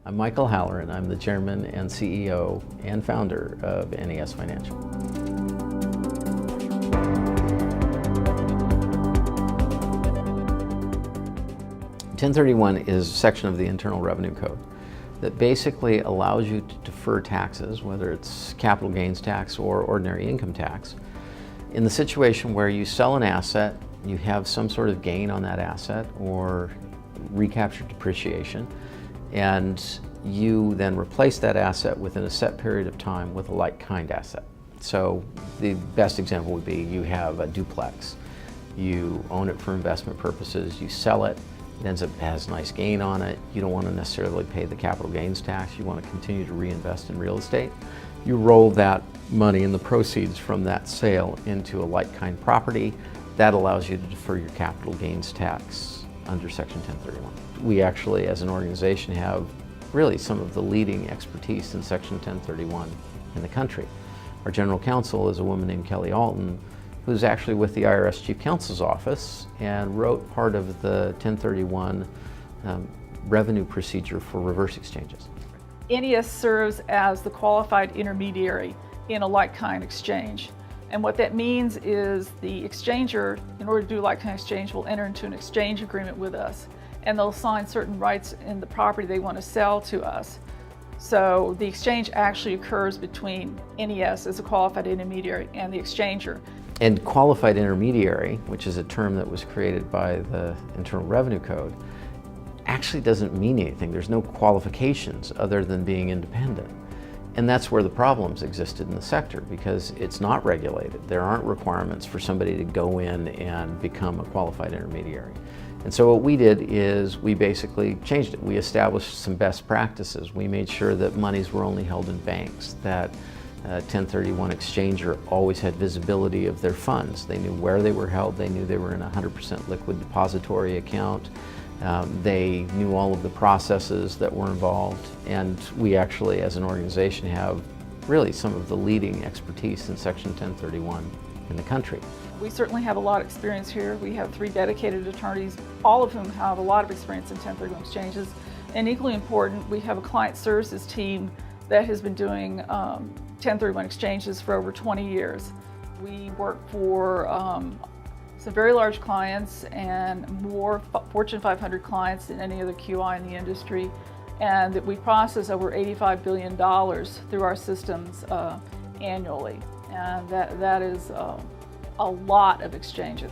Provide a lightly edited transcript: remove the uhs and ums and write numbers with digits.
I'm Michael Halloran. I'm the chairman and CEO and founder of NES Financial. (1031) is a section of the Internal Revenue Code that basically allows you to defer taxes, whether it's capital gains tax or ordinary income tax, in the situation where you sell an asset, you have some sort of gain on that asset or recapture depreciation, and you then replace that asset within a set period of time with a like-kind asset. So the best example would be you have a duplex. You own it for investment purposes, you sell it, it has a nice gain on it. You don't want to necessarily pay the capital gains tax. You want to continue to reinvest in real estate. You roll that money and the proceeds from that sale into a like-kind property. That allows you to defer your capital gains tax under Section 1031. We actually, as an organization, have really some of the leading expertise in Section 1031 in the country. Our general counsel is a woman named Kelly Alton, who's actually with the IRS Chief Counsel's Office and wrote part of the 1031 revenue procedure for reverse exchanges. NES serves as the qualified intermediary in a like-kind exchange. And what that means is the exchanger, in order to do a like-kind exchange, will enter into an exchange agreement with us, and they'll assign certain rights in the property they want to sell to us. So the exchange actually occurs between NES as a qualified intermediary and the exchanger. And qualified intermediary, which is a term that was created by the Internal Revenue Code, actually doesn't mean anything. There's no qualifications other than being independent. And that's where the problems existed in the sector, because it's not regulated. There aren't requirements for somebody to go in and become a qualified intermediary. And so what we did is we basically changed it. We established some best practices. We made sure that monies were only held in banks, that 1031 exchanger always had visibility of their funds. They knew where they were held. They knew they were in a 100% liquid depository account. They knew all of the processes that were involved. And we actually, as an organization, have really some of the leading expertise in Section 1031 in the country. We certainly have a lot of experience here. We have 3 dedicated attorneys, all of whom have a lot of experience in 1031 exchanges. And equally important, we have a client services team that has been doing 1031 exchanges for over 20 years. We work for some very large clients and more Fortune 500 clients than any other QI in the industry, and that we process over $85 billion through our systems annually, and that is a lot of exchanges.